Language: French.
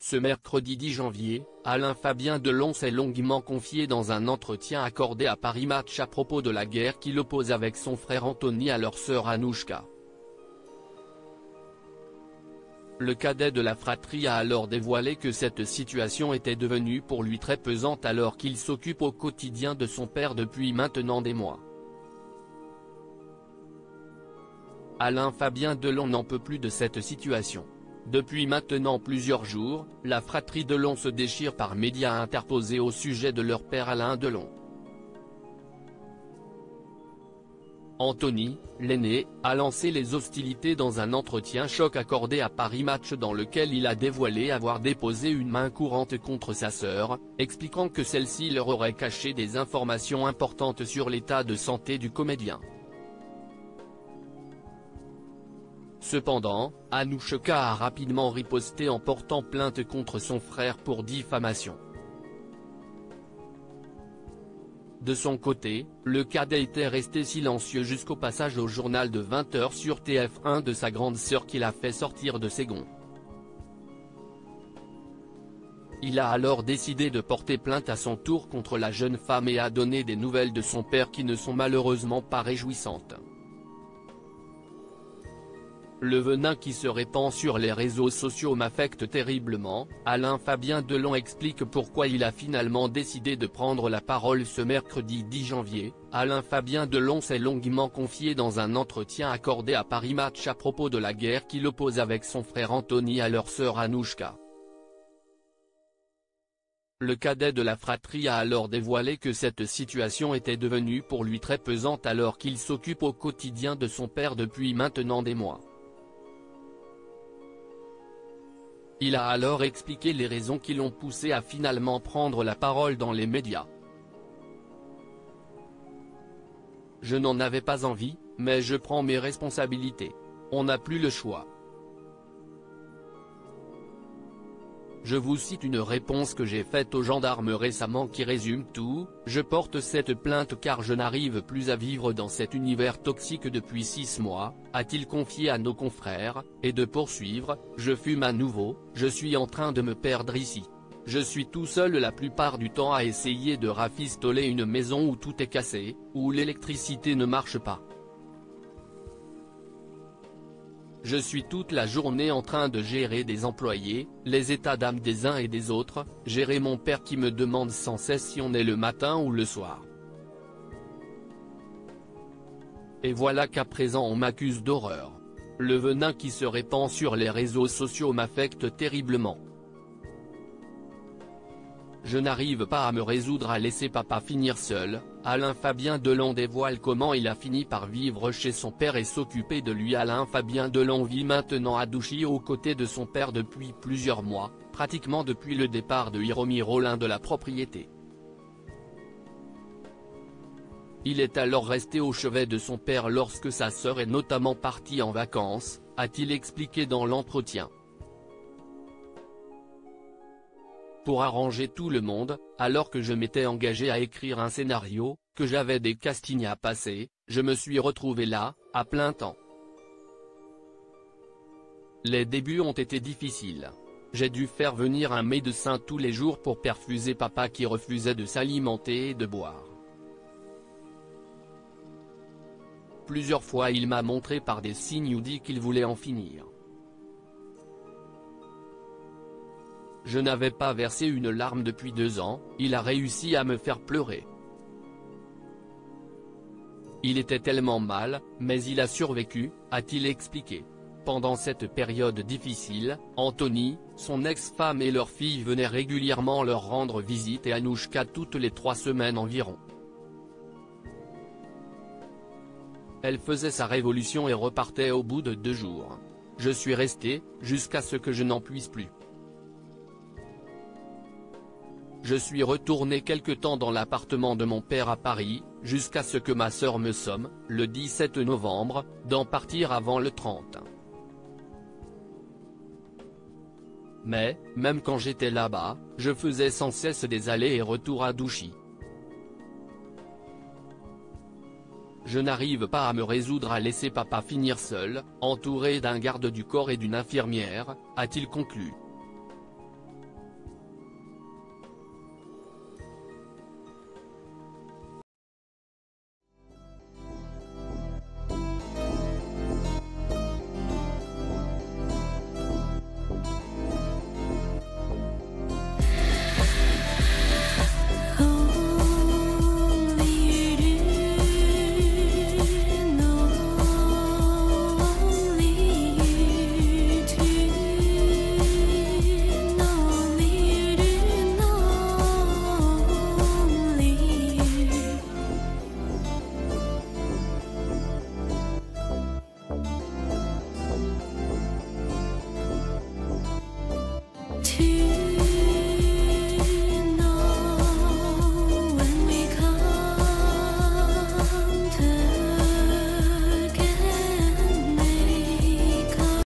Ce mercredi 10 janvier, Alain Fabien Delon s'est longuement confié dans un entretien accordé à Paris Match à propos de la guerre qui l'oppose avec son frère Anthony à leur sœur Anouchka. Le cadet de la fratrie a alors dévoilé que cette situation était devenue pour lui très pesante alors qu'il s'occupe au quotidien de son père depuis maintenant des mois. Alain Fabien Delon n'en peut plus de cette situation. Depuis maintenant plusieurs jours, la fratrie Delon se déchire par médias interposés au sujet de leur père Alain Delon. Anthony, l'aîné, a lancé les hostilités dans un entretien choc accordé à Paris Match dans lequel il a dévoilé avoir déposé une main courante contre sa sœur, expliquant que celle-ci leur aurait caché des informations importantes sur l'état de santé du comédien. Cependant, Anouchka a rapidement riposté en portant plainte contre son frère pour diffamation. De son côté, le cadet était resté silencieux jusqu'au passage au journal de 20h sur TF1 de sa grande sœur qui l'a fait sortir de ses gonds. Il a alors décidé de porter plainte à son tour contre la jeune femme et a donné des nouvelles de son père qui ne sont malheureusement pas réjouissantes. Le venin qui se répand sur les réseaux sociaux m'affecte terriblement. Alain Fabien Delon explique pourquoi il a finalement décidé de prendre la parole ce mercredi 10 janvier. Alain Fabien Delon s'est longuement confié dans un entretien accordé à Paris Match à propos de la guerre qui l'oppose avec son frère Anthony à leur sœur Anouchka. Le cadet de la fratrie a alors dévoilé que cette situation était devenue pour lui très pesante alors qu'il s'occupe au quotidien de son père depuis maintenant des mois. Il a alors expliqué les raisons qui l'ont poussé à finalement prendre la parole dans les médias. Je n'en avais pas envie, mais je prends mes responsabilités. On n'a plus le choix. Je vous cite une réponse que j'ai faite aux gendarmes récemment qui résume tout: je porte cette plainte car je n'arrive plus à vivre dans cet univers toxique depuis 6 mois, a-t-il confié à nos confrères, et de poursuivre: je fume à nouveau, je suis en train de me perdre ici. Je suis tout seul la plupart du temps à essayer de rafistoler une maison où tout est cassé, où l'électricité ne marche pas. Je suis toute la journée en train de gérer des employés, les états d'âme des uns et des autres, gérer mon père qui me demande sans cesse si on est le matin ou le soir. Et voilà qu'à présent on m'accuse d'horreur. Le venin qui se répand sur les réseaux sociaux m'affecte terriblement. Je n'arrive pas à me résoudre à laisser papa finir seul. Alain Fabien Delon dévoile comment il a fini par vivre chez son père et s'occuper de lui. Alain Fabien Delon vit maintenant à Douchy aux côtés de son père depuis plusieurs mois, pratiquement depuis le départ de Hiromi Rollin de la propriété. Il est alors resté au chevet de son père lorsque sa sœur est notamment partie en vacances, a-t-il expliqué dans l'entretien. Pour arranger tout le monde, alors que je m'étais engagé à écrire un scénario, que j'avais des castings à passer, je me suis retrouvé là, à plein temps. Les débuts ont été difficiles. J'ai dû faire venir un médecin tous les jours pour perfuser papa qui refusait de s'alimenter et de boire. Plusieurs fois il m'a montré par des signes ou dit qu'il voulait en finir. Je n'avais pas versé une larme depuis 2 ans, il a réussi à me faire pleurer. Il était tellement mal, mais il a survécu, a-t-il expliqué. Pendant cette période difficile, Anthony, son ex-femme et leur fille venaient régulièrement leur rendre visite et Anouchka toutes les 3 semaines environ. Elle faisait sa révolution et repartait au bout de 2 jours. Je suis resté, jusqu'à ce que je n'en puisse plus. Je suis retourné quelque temps dans l'appartement de mon père à Paris, jusqu'à ce que ma sœur me somme, le 17 novembre, d'en partir avant le 30. Mais, même quand j'étais là-bas, je faisais sans cesse des allers et retours à Douchy. Je n'arrive pas à me résoudre à laisser papa finir seul, entouré d'un garde du corps et d'une infirmière, a-t-il conclu.